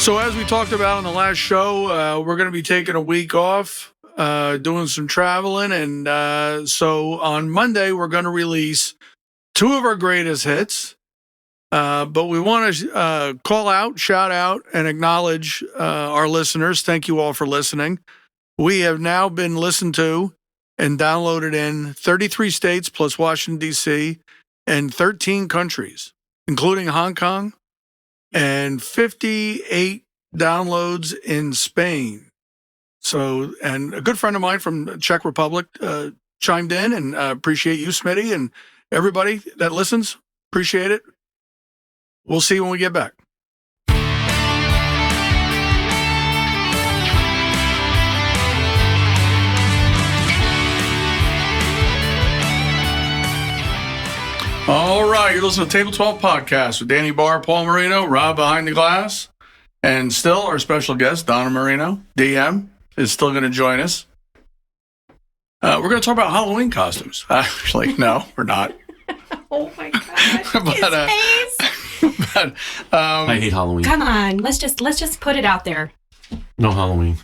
So as we talked about on the last show, we're going to be taking a week off, doing some traveling. And so on Monday, we're going to release 2 of our greatest hits. But we want to call out, shout out, and acknowledge our listeners. Thank you all for listening. We have now been listened to and downloaded in 33 states plus Washington, D.C., and 13 countries, including Hong Kong, and 58 downloads in Spain. So, and a good friend of mine from Czech Republic chimed in, and appreciate you, Smitty, and everybody that listens. Appreciate it. We'll see you when we get back. All right, you're listening to Table 12 Podcast with Danny Barr, Paul Marino, Rob behind the glass, and still our special guest, Donna Marino, DM, is still going to join us. We're going to talk about Halloween costumes. Actually, no, we're not. Oh my God! His face. But, I hate Halloween. Come on, let's just put it out there. No Halloween.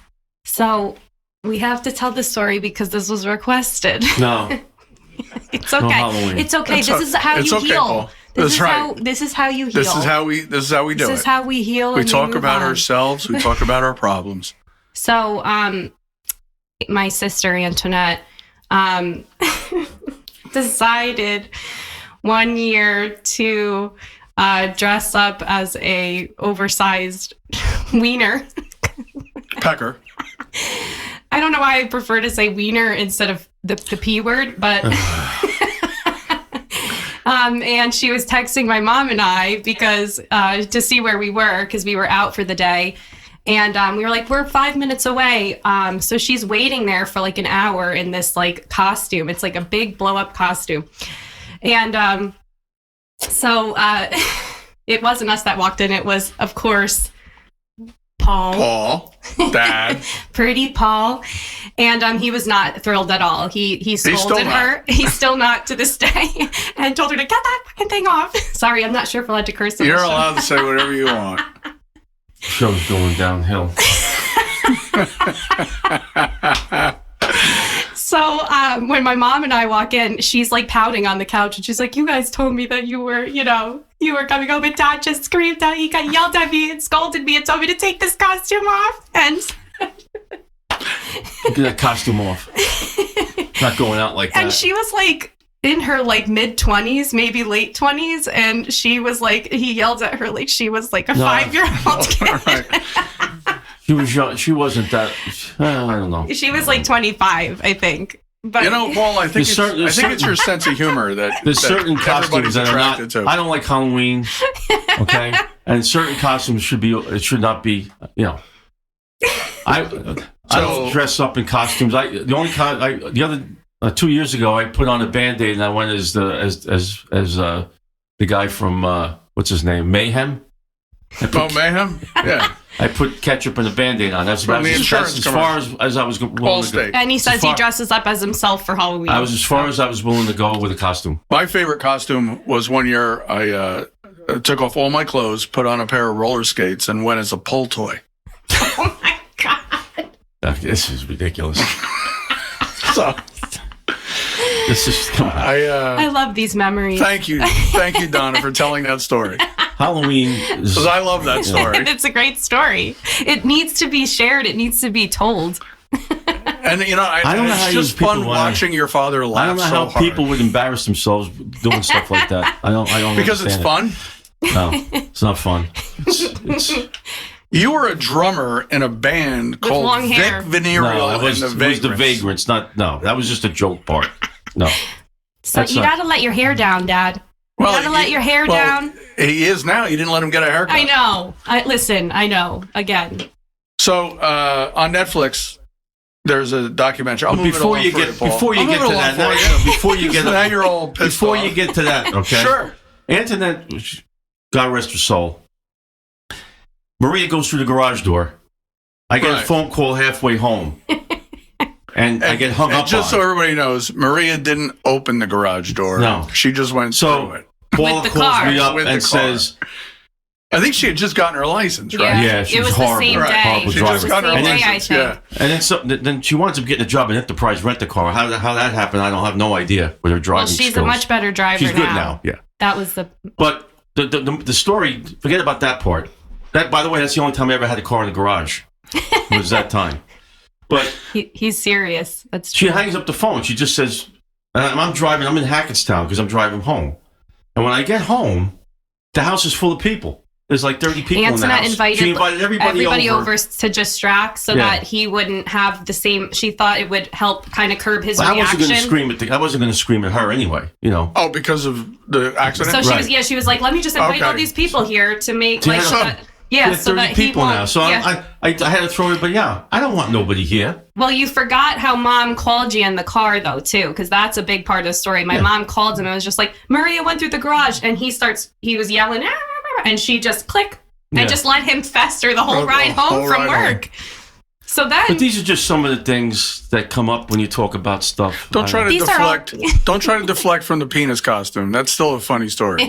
So we have to tell the story because this was requested. No. It's okay. No Halloween. It's okay. This is how you heal. Paul. That's right. This is how you heal. This is how we do it. This is how we heal. We and talk move about on. ourselves. We talk about our problems. So, my sister Antoinette decided one year to dress up as a oversized wiener. Pecker. I don't know why I prefer to say wiener instead of the P word, but and she was texting my mom and I because to see where we were because we were out for the day. And we were like, we're 5 minutes away. So she's waiting there for like an hour in this like costume. It's like a big blow up costume. And so it wasn't us that walked in. It was, of course, Paul, Dad, pretty Paul, and he was not thrilled at all. He scolded her. He's still not to this day, and told her to get that fucking thing off. Sorry, I'm not sure if we're allowed to curse. You're allowed to say whatever you want. Show's going downhill. So when my mom and I walk in, she's like pouting on the couch, and she's like, "You guys told me that you were coming home, and Dad just screamed out. He got yelled at me and scolded me and told me to take this costume off." And get that costume off. Not going out like that. And she was like in her like mid-20s, maybe late 20s, and she was like, he yelled at her like she was like a 5-year-old kid. Right. She was young. She wasn't that. I don't know. She was like 25, I think. But Paul, I think it's your sense of humor that there's certain costumes that are not. To. I don't like Halloween. Okay, and certain costumes should not be. I don't dress up in costumes. The other 2 years ago, I put on a Band-Aid and I went as the guy from what's his name, Mayhem. Mayhem? Yeah. I put ketchup and a Band-Aid on. That's as far as I was willing to go. And he says he dresses up as himself for Halloween. I was as far as I was willing to go with a costume. My favorite costume was one year I took off all my clothes, put on a pair of roller skates, and went as a pull toy. Oh my God. This is ridiculous. So... This is come on. I love these memories. Thank you, Donna, for telling that story. Halloween, because I love that story. It's a great story. It needs to be shared. It needs to be told. And I don't know how it's just fun watching your father laugh. I don't know how people would embarrass themselves doing stuff like that. I don't because it's fun. No, it's not fun. It's You were a drummer in a band called Vic Venereal. No, it was the Vagrants. That was just a joke part. No. So you got to let your hair down, Dad. You got to let your hair down. He is now. You didn't let him get a haircut. I know. I know. Again. So on Netflix, there's a documentary. Before you get to that, okay? Sure. Antoinette, God rest her soul. Maria goes through the garage door. I get a phone call halfway home. And I get hung up just so everybody knows, Maria didn't open the garage door. No. She just went through it. Paula calls me up and says, I think she had just gotten her license, right? Yeah, she it was was horrible. the same Right. day. Horrible She driver. just got her Same day, I license, think. yeah. And then she winds up getting a job in Enterprise Rent a Car. How that happened, I don't have no idea with her driving Well, she's skills. a much better driver She's good now. Yeah. That was the. But the story, forget about that part. That, by the way, that's the only time I ever had a car in the garage. Was that time. But He's serious. That's she true. hangs up the phone. She just says, I'm driving, I'm in Hackettstown because I'm driving home. And when I get home, the house is full of people. There's like 30 people in the Antoinette house. She invited everybody over to distract so that he wouldn't have the same. She thought it would help kind of curb his But reaction. I wasn't going to scream at her anyway, you know. Oh, because of the accident? So Right. she was like, let me just invite all Okay. these people here to make Yeah. like, So- so 30 that he people won't. now. So yeah. I had to throw everybody out. I don't want nobody here. Well, you forgot how mom called you in the car though too, because that's a big part of the story. My mom called him and was just like, Maria went through the garage, and he was yelling, and she just click and just let him fester the whole ride home from work. So then, But these are just some of the things that come up when you talk about stuff. Don't try to These are all- deflect. Don't try to deflect from the penis costume. That's still a funny story.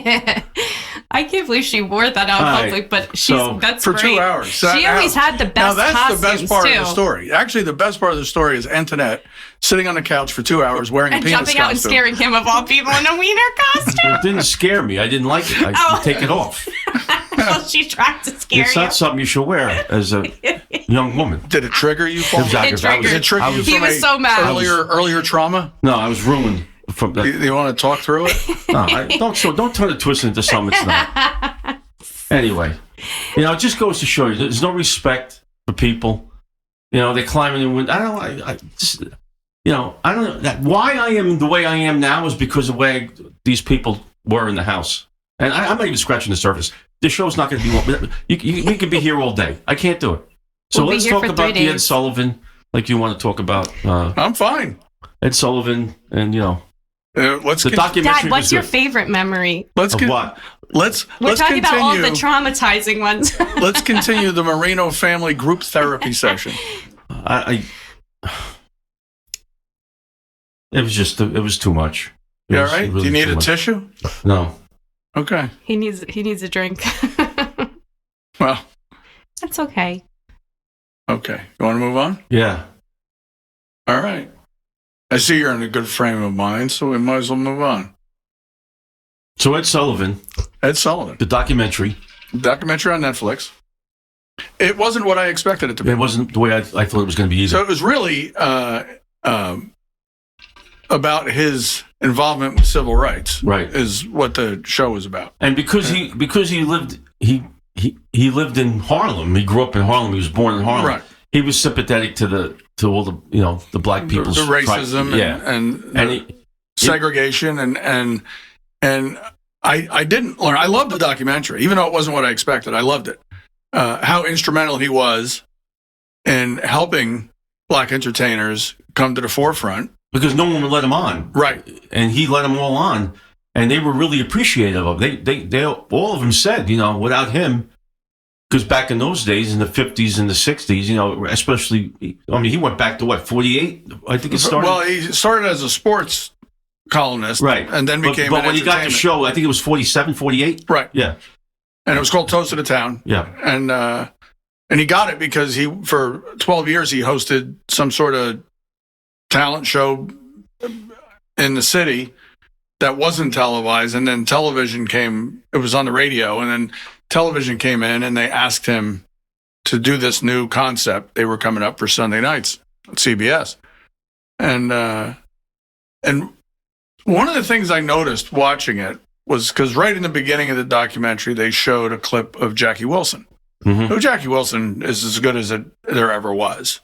I can't believe she wore that out in All right. public, but So, that's For great. 2 hours. She always had the best Now that's costumes the best part too. of the story. Actually, the best part of the story is Antoinette sitting on the couch for 2 hours wearing And a penis jumping out and costume. scaring him of all people in a wiener costume. It didn't scare me. I didn't like it. I take it off. Well, she tried to scare It's you. not something you should wear as a young woman. Did it trigger you, Paul? It was aggravating. triggered. Did it trigger you He from was a so mad. earlier trauma? No, I was ruined from that. You want to talk through it? No, don't turn it twist into something it's not. Anyway, it just goes to show you there's no respect for people. They climb in the window. I don't know that why I am the way I am now is because of the way these people were in the house. And I'm not even scratching the surface. This show's not going to be long. We could be here all day. I can't do it. So We'll be let's here talk for about 3 the Ed days. Sullivan, like you want to talk about I'm fine. Ed Sullivan, and Let's the documentary. Dad, what's was your good. favorite memory? let's Of get, what? let's We're let's talking continue. about all the traumatizing ones. Let's continue the Marino family group therapy session. It was too much. It You all was right? really Do you need too a much. tissue? No. Okay. he needs a drink. Well, That's okay. okay. You want to move on? Yeah. All right. I see you're in a good frame of mind, so we might as well move on. So Ed Sullivan, Ed Sullivan, the documentary, documentary on Netflix. It wasn't what I expected it to be. it wasn't the way I thought it was going to be either. So it was really about his involvement with civil rights, Right. is what the show was about. And because he lived in Harlem, he grew up in Harlem. He was born in Harlem. Right. He was sympathetic to all the the black people's The racism and he, segregation and I didn't learn. I loved the documentary, even though it wasn't what I expected. I loved it. How instrumental he was in helping black entertainers come to the forefront. because no one would let him on, Right. and he let them all on, and they were really appreciative of it. They all of them said, without him, because back in those days, in the 50s and the 60s, especially, he went back to what, 48? I think it started. Well, he started as a sports columnist, Right. and then became But an when he got the entertainment. show, I think it was 47, 48? Right. Yeah. And it was called Toast of the Town. Yeah. And he got it because for 12 years he hosted some sort of talent show in the city that wasn't televised, and then television came. It was on the radio, and then television came in, and they asked him to do this new concept. They were coming up for Sunday nights at CBS, and one of the things I noticed watching it was because right in the beginning of the documentary they showed a clip of Jackie Wilson. Mm-hmm. Who Jackie Wilson is as good as there ever was.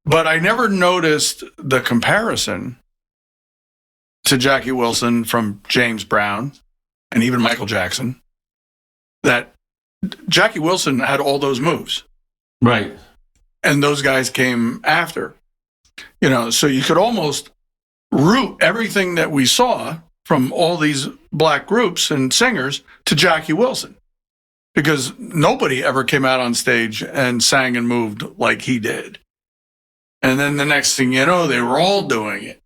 But I never noticed the comparison to Jackie Wilson from James Brown and even Michael Jackson, that Jackie Wilson had all those moves. Right. And those guys came after. So you could almost root everything that we saw from all these black groups and singers to Jackie Wilson, because nobody ever came out on stage and sang and moved like he did. And then the next thing you know, they were all doing it.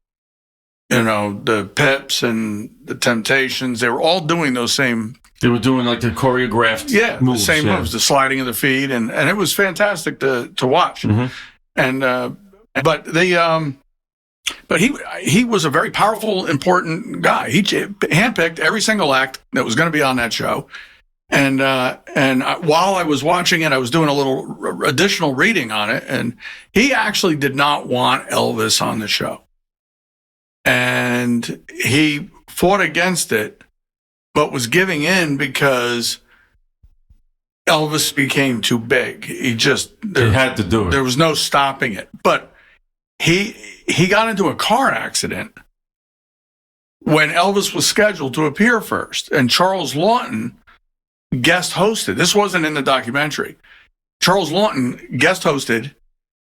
The Pips and the Temptations, they were all doing those same They were doing like the choreographed moves. The same moves, the sliding of the feet, and it was fantastic to watch. And but he was a very powerful, important guy. He handpicked every single act that was going to be on that show. And while I was watching it, I was doing a little additional reading on it, and he actually did not want Elvis on the show. And he fought against it, but was giving in because Elvis became too big. He had to do it. There was no stopping it. But he got into a car accident when Elvis was scheduled to appear first, and Charles Lawton guest hosted. This wasn't in the documentary. Charles Lawton guest hosted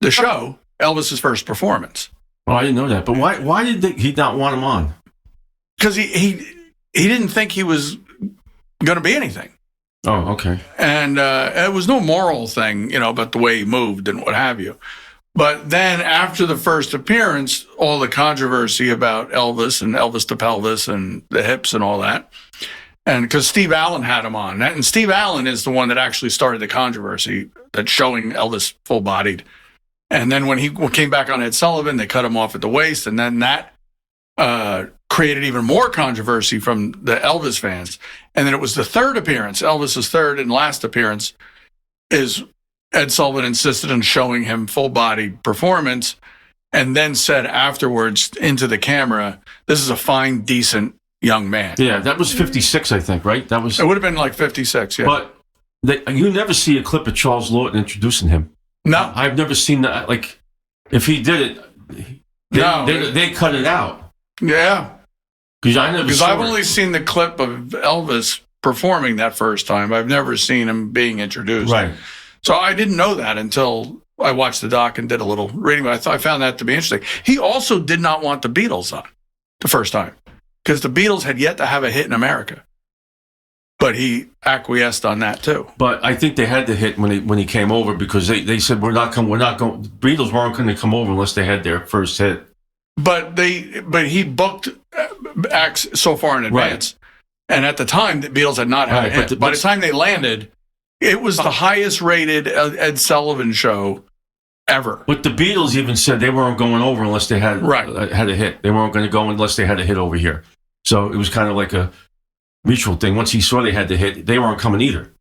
the show, Elvis's first performance. Oh, I didn't know that. But why did he not want him on? Because he didn't think he was going to be anything. Oh, okay. And it was no moral thing, about the way he moved and what have you. But then after the first appearance, all the controversy about Elvis and Elvis to pelvis and the hips and all that. And because Steve Allen had him on. And Steve Allen is the one that actually started the controversy that's showing Elvis full-bodied. And then when he came back on Ed Sullivan, they cut him off at the waist. And then that created even more controversy from the Elvis fans. And then it was the third appearance, Elvis's third and last appearance, is Ed Sullivan insisted on showing him full-bodied performance and then said afterwards into the camera, this is a fine, decent young man. Yeah, that was 56, I think, right? It would have been like 56, yeah. But you never see a clip of Charles Lawton introducing him. No. I've never seen that. Like, if he did it, they cut it out. Yeah. Because I've only seen the clip of Elvis performing that first time. I've never seen him being introduced. Right. So I didn't know that until I watched the doc and did a little reading. But I found that to be interesting. He also did not want the Beatles on the first time because the Beatles had yet to have a hit in America. But he acquiesced on that too. But I think they had the hit when he came over because they said we're not going. The Beatles weren't going to come over unless they had their first hit. But he booked acts so far in advance, right. And at the time the Beatles had not had a hit. By the time they landed, it was the highest rated Ed Sullivan show ever. But the Beatles even said they weren't going over unless they had a hit. They weren't going to go unless they had a hit over here. So it was kind of like a mutual thing. Once he saw they had the hit, they weren't coming either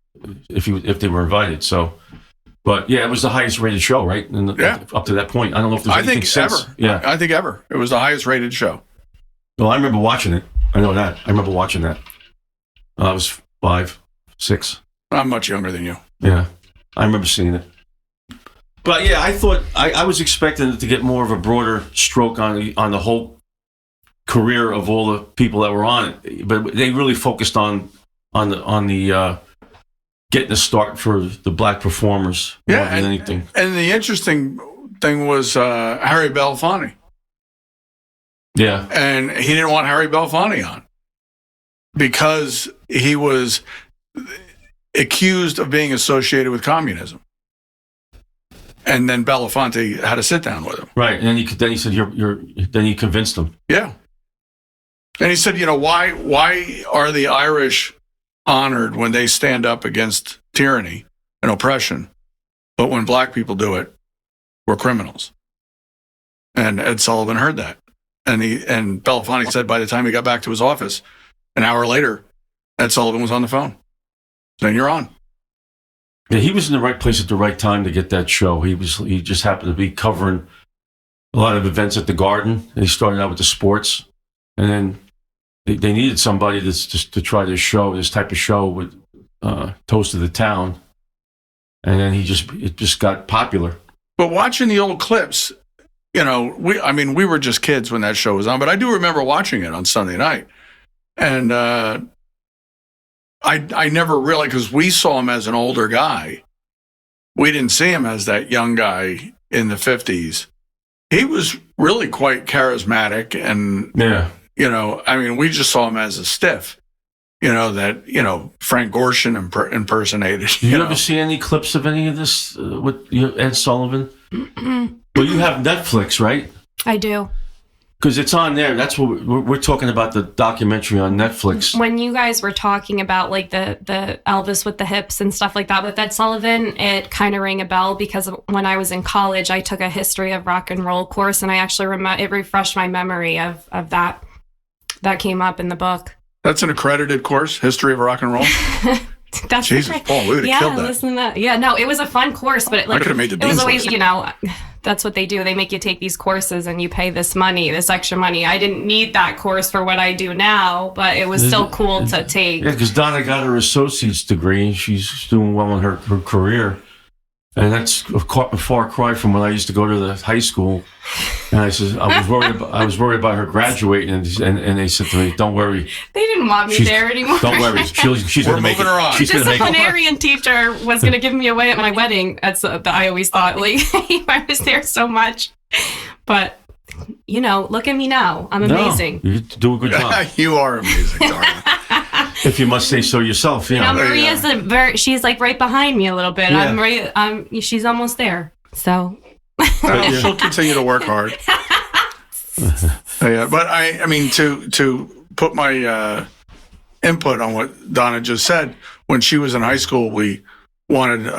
if they were invited. So, but yeah, it was the highest rated show, right? Up to that point, I don't know if there's anything since. Ever. Yeah, I think ever. It was the highest rated show. Well, I remember watching it. I know that. I remember watching that. I was 5, 6. I'm much younger than you. Yeah, I remember seeing it. But yeah, I thought I was expecting it to get more of a broader stroke on the whole career of all the people that were on it, but they really focused on the getting a start for the black performers more than anything. And the interesting thing was Harry Belafonte. Yeah, and he didn't want Harry Belafonte on because he was accused of being associated with communism. And then Belafonte had to sit down with him. Right, and then he said, Then he convinced him. Yeah. And he said, why are the Irish honored when they stand up against tyranny and oppression, but when black people do it, we're criminals? And Ed Sullivan heard that. And Belafonte said by the time he got back to his office, an hour later, Ed Sullivan was on the phone saying, you're on. Yeah, he was in the right place at the right time to get that show. He just happened to be covering a lot of events at the Garden. He started out with the sports, and then they needed somebody to try this type of show with Toast of the Town, and then it just got popular. But watching the old clips, we were just kids when that show was on, but I do remember watching it on Sunday night, and I never really, because we saw him as an older guy. We didn't see him as that young guy in the 50s. He was really quite charismatic and, we just saw him as a stiff, that, Frank Gorshin impersonated. You ever see any clips of any of this with Ed Sullivan? Well, you have Netflix, right? I do. Because it's on there. That's what we're talking about, the documentary on Netflix. When you guys were talking about like the Elvis with the hips and stuff like that with Ed Sullivan, it kind of rang a bell because when I was in college, I took a history of rock and roll course, and I actually it refreshed my memory of that. That came up in the book. That's an accredited course, history of rock and roll. That's Jesus, right. Paul, we would have killed that. Listen to that. Yeah, no, it was a fun course, but I could have made the it was dean's always, list. That's what they do. They make you take these courses and you pay this extra money. I didn't need that course for what I do now, but it was still cool to take. Yeah, because Donna got her associate's degree and she's doing well in her career. And that's a far cry from when I used to go to the high school. And I said, I was worried about her graduating, and they said to me, "Don't worry." They didn't want me there anymore. Don't worry, she's going to make it. Her on. She's going to make it. Disciplinarian teacher was going to give me away at my wedding. I always thought, like, I was there so much, but look at me now. I'm amazing. No, you do a good job. You are amazing, darling. If you must say so yourself, Maria's she's like right behind me a little bit. Yeah. She's almost there. So she'll continue to work hard. Yeah, but I mean to put my input on what Donna just said, when she was in high school, we wanted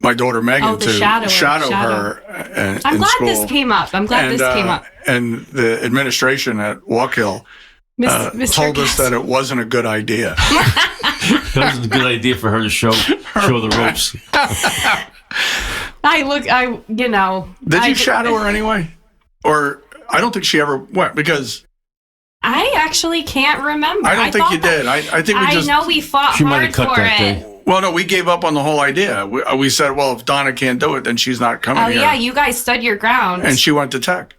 my daughter Megan to shadow her I'm in glad school. This came up. I'm glad this came up. And the administration at Walk Hill told us that it wasn't a good idea. That was a good idea for her to show the ropes. Did you shadow her anyway? Or I don't think she ever went, because I actually can't remember. I don't think you did. I think we just... I know we fought She might hard have cut for that it. day. Well, no, we gave up on the whole idea. We said, well, if Donna can't do it, then she's not coming here. Oh, yeah, you guys stood your ground. And she went to Tech.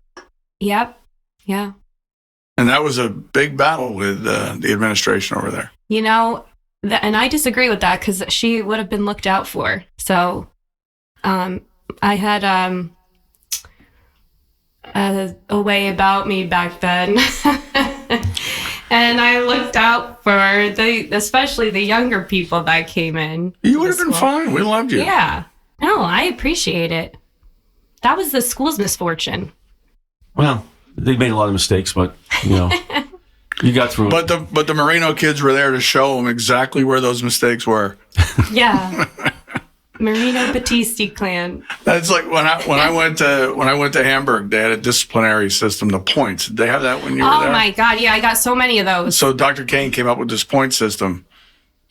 Yep. Yeah. And that was a big battle with the administration over there. And I disagree with that, because she would have been looked out for. So I had a way about me back then. And I looked out for especially the younger people that came in. You would have been fine. We loved you. Yeah. No, I appreciate it. That was the school's misfortune. Well, they made a lot of mistakes, but you got through it. But the Marino kids were there to show them exactly where those mistakes were. Yeah. Marino Battisti clan. That's like when I went to Hamburg, they had a disciplinary system, the points. Did they have that when you were there? Oh my God, yeah, I got so many of those. So Dr. Kane came up with this point system.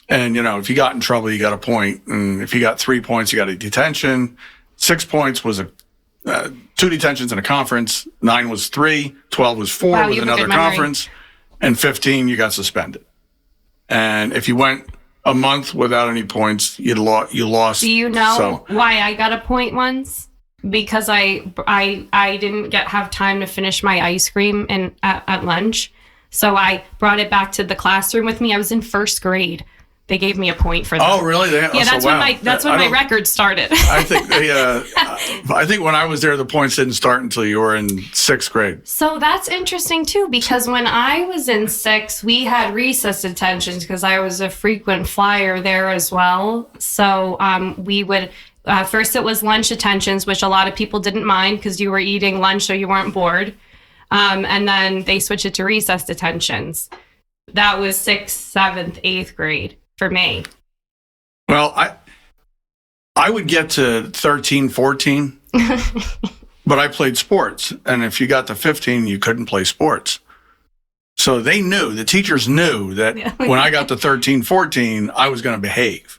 And, if you got in trouble, you got a point. And if you got 3 points, you got a detention. 6 points was 2 detentions and a conference. 9 was 3. 12 was 4 with another conference. And 15, you got suspended. And if you went a month without any points, you lost. Do you know why I got a point once? Because I didn't have time to finish my ice cream at lunch. So I brought it back to the classroom with me. I was in first grade. They gave me a point for that. Oh, really? That's when my record started. I think when I was there, the points didn't start until you were in 6th grade. So that's interesting too, because when I was in 6th, we had recess detentions because I was a frequent flyer there as well. So we would first it was lunch detentions, which a lot of people didn't mind because you were eating lunch, so you weren't bored. And then they switched it to recess detentions. That was 6th, 7th, 8th grade. For me. Well, I would get to 13, 14, but I played sports. And if you got to 15, you couldn't play sports. So the teachers knew that when I got to 13, 14, I was going to behave.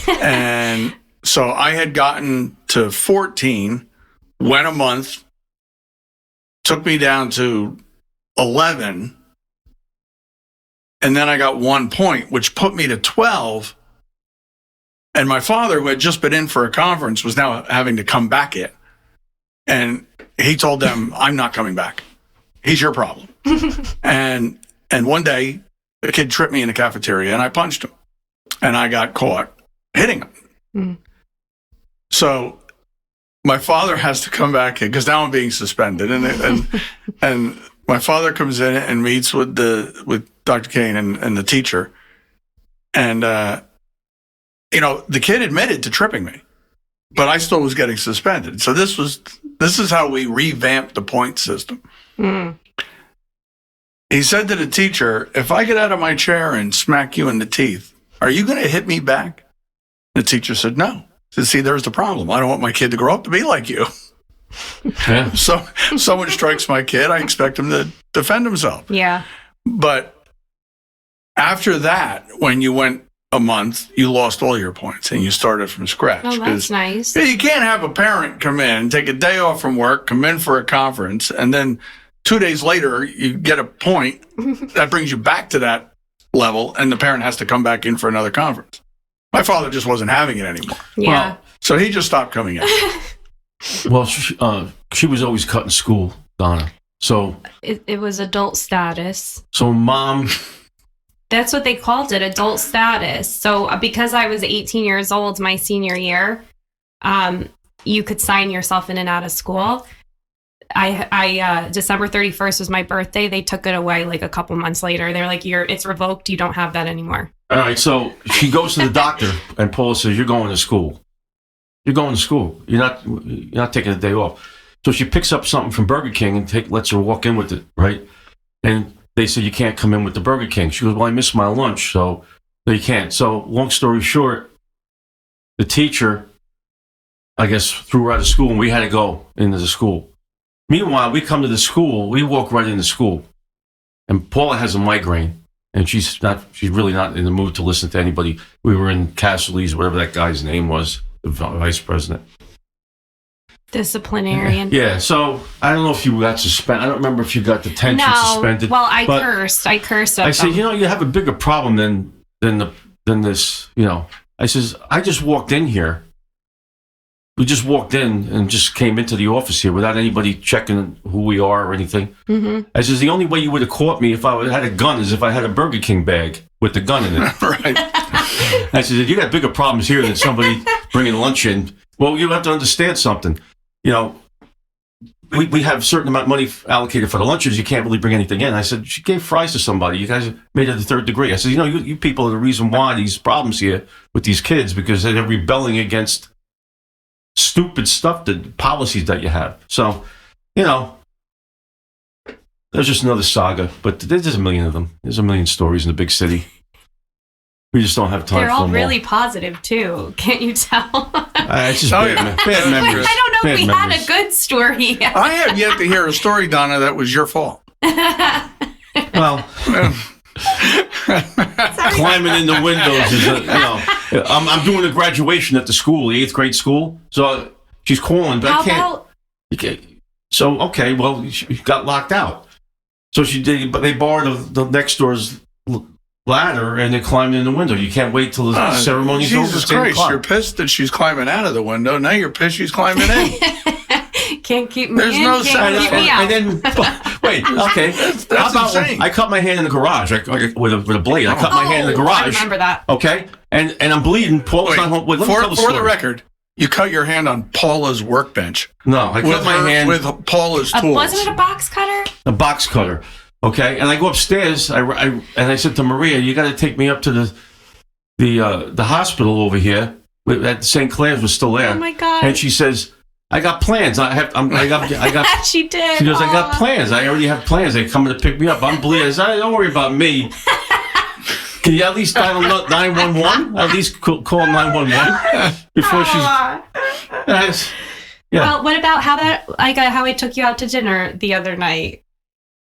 And so I had gotten to 14, went a month, took me down to 11, and then I got 1 point, which put me to 12. And my father, who had just been in for a conference, was now having to come back in. And he told them, I'm not coming back. He's your problem. And one day, a kid tripped me in the cafeteria, and I punched him. And I got caught hitting him. Mm. So my father has to come back in, because now I'm being suspended. And my father comes in and meets with Dr. Kane and the teacher. And, the kid admitted to tripping me. but I still was getting suspended. So this is how we revamped the point system. Mm. He said to the teacher, if I get out of my chair and smack you in the teeth, are you going to hit me back? The teacher said, no. He said, see, there's the problem. I don't want my kid to grow up to be like you. Yeah. So someone strikes my kid, I expect him to defend himself. Yeah. But after that, when you went a month, you lost all your points and you started from scratch. Oh, that's nice. You can't have a parent come in, take a day off from work, come in for a conference, and then 2 days later, you get a point that brings you back to that level, and the parent has to come back in for another conference. My father just wasn't having it anymore. Yeah. So he just stopped coming in. Well, she was always cut in school, Donna. So it was adult status. So mom... That's what they called it, adult status. So because I was 18 years old my senior year, you could sign yourself in and out of school. I December 31st was my birthday. They took it away like a couple months later. They're like, it's revoked. You don't have that anymore. All right. So she goes to the doctor and Paula says, you're going to school. You're going to school. You're not taking a day off. So she picks up something from Burger King and lets her walk in with it, right? And they said, you can't come in with the Burger King. She goes, well, I missed my lunch, so you can't. So long story short, the teacher, I guess, threw her out of school, and we had to go into the school. Meanwhile, we come to the school, we walk right into school, and Paula has a migraine, and she's really not in the mood to listen to anybody. We were in Cassidy's, whatever that guy's name was, the vice president. Disciplinarian. Yeah, so I don't know if you got suspended. I don't remember if you got detention suspended. Well, I cursed. I cursed at I said, them. you have a bigger problem than this, I says, I just walked in here. We just walked in and just came into the office here without anybody checking who we are or anything. Mm-hmm. I says, the only way you would have caught me if I had a gun is if I had a Burger King bag with the gun in it. Right. I said, you got bigger problems here than somebody bringing lunch in. Well, you have to understand something. We have a certain amount of money allocated for the lunches. You can't really bring anything in. I said, she gave fries to somebody. You guys made it the third degree. I said, you people are the reason why these problems here with these kids, because they're rebelling against stupid stuff, the policies that you have. So, there's just another saga, but there's a million of them. There's a million stories in the big city. We just don't have time They're for all them really positive, too. Can't you tell? It's just bad memories. I don't know if we memories. had a good story yet. I have yet to hear a story, Donna, that was your fault. Well, climbing in the windows is I'm doing a graduation at the school, the 8th grade school. So she's calling, but I can't. So, okay, well, she got locked out. So she did, but they borrowed the next door's ladder and then climbed in the window. You can't wait till the ceremony's over. Jesus Christ, you're pissed that she's climbing out of the window. Now you're pissed she's climbing in. Can't keep me There's in, no can't keep me out. And then, wait, okay. That's How about insane. I cut my hand in the garage with a blade. I cut my hand in the garage. I remember that. Okay, and I'm bleeding. Paula's not home. Wait, let me tell the For story. the record, you cut your hand on Paula's workbench. No, I cut my hand with Paula's tools. Wasn't it a box cutter? a box cutter. Okay, and I go upstairs. I said to Maria, "You got to take me up to the hospital over here." At St. Clair's was still there. Oh my God! And she says, "I got plans. I got." She did. She goes, "I got plans. I already have plans. They're coming to pick me up. I'm bleeding." I said, "Don't worry about me. Can you at least dial 911? At least call 911 before she's." Yeah. Well, what about how I took you out to dinner the other night?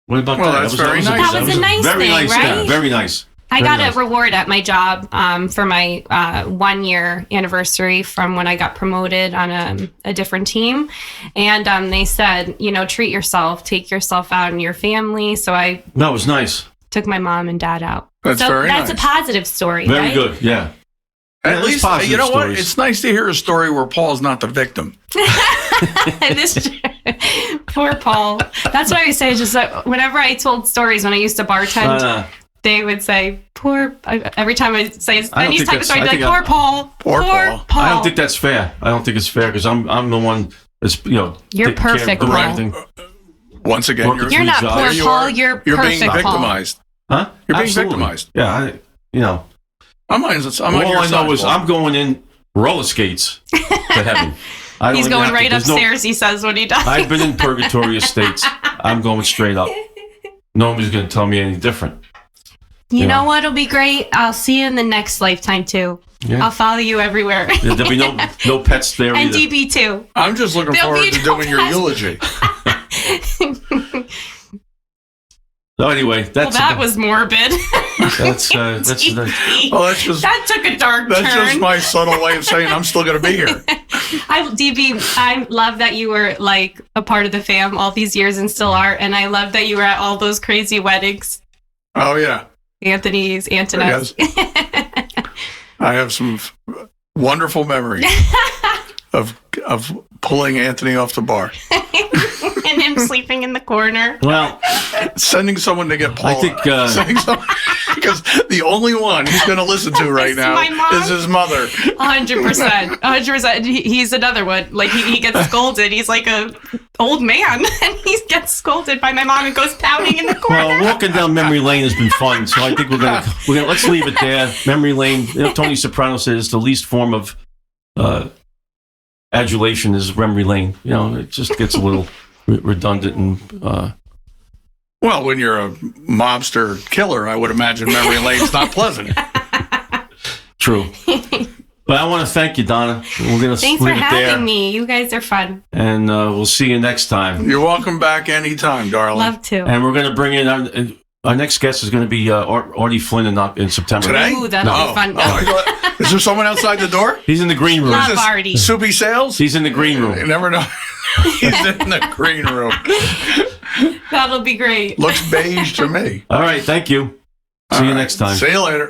What about Well, that? that's very nice. That was a nice very thing, nice, right? yeah, very nice. I Very got nice. a reward at my job for my 1 year anniversary from when I got promoted on a different team. And they said, treat yourself, take yourself out and your family. So I That was nice. took my mom and dad out. That's very That's nice. a positive story, Very right? good, yeah. At There's least, positive you know what? stories. It's nice to hear a story where Paul's not the victim. Poor Paul. That's what I would say. Just whenever I told stories when I used to bartend, they would say, "Poor." Every time I say any type of story, they're like, "Poor Paul." Poor Paul. I don't think that's fair. I don't think it's fair because I'm the one that's You're taking care of perfect, the Paul. right thing. Once again, Working You're not jobs. poor Paul. You're being perfect Paul. victimized. Huh? You're being Absolutely. victimized. Yeah, I'm on all your I side, know is Paul. I'm going in roller skates to heaven. I don't He's even going have to- right there's no- upstairs, he says, when he does. I've been in purgatory estates. I'm going straight up. Nobody's going to tell me any different. You Yeah. know what'll be great? I'll see you in the next lifetime, too. Yeah. I'll follow you everywhere. There'll be no pets there And either. DB, too. I'm just looking There'll forward be to no doing your pets. eulogy. So anyway, Well, that's that was morbid. that's DB. Well, that's just That took a dark that's turn. just my subtle way of saying I'm still going to be here. DB, I love that you were like a part of the fam all these years and still are. And I love that you were at all those crazy weddings. Oh yeah, Anthony's, Antoinette's. I have some wonderful memories of pulling Anthony off the bar, And him sleeping in the corner. well. sending someone to get Paul. I think because the only one he's going to listen to right It's now my mom. is his mother. 100%. 100%. He's another one. Like, he gets scolded. He's like a old man. And he gets scolded by my mom and goes pouting in the corner. Well, walking down memory lane has been fun, so I think we're gonna let's leave it there. Memory lane. Tony Soprano says the least form of adulation is memory lane. It just gets a little redundant and. Well, when you're a mobster killer, I would imagine memory lane's not pleasant. True. But I want to thank you, Donna. We're gonna Thanks for leave it there, having me. You guys are fun. and we'll see you next time. You're welcome back anytime, darling. Love to. And we're gonna bring in our next guest is going to be Artie Flynn in September. Today? Ooh, that'll be fun. Is there someone outside the door? He's in the green room. Love Is this Artie. Soupy Sales? He's in the green You room. never know. He's in the green room. That'll be great. Looks beige to me. All right, thank you. See you next time. See you later.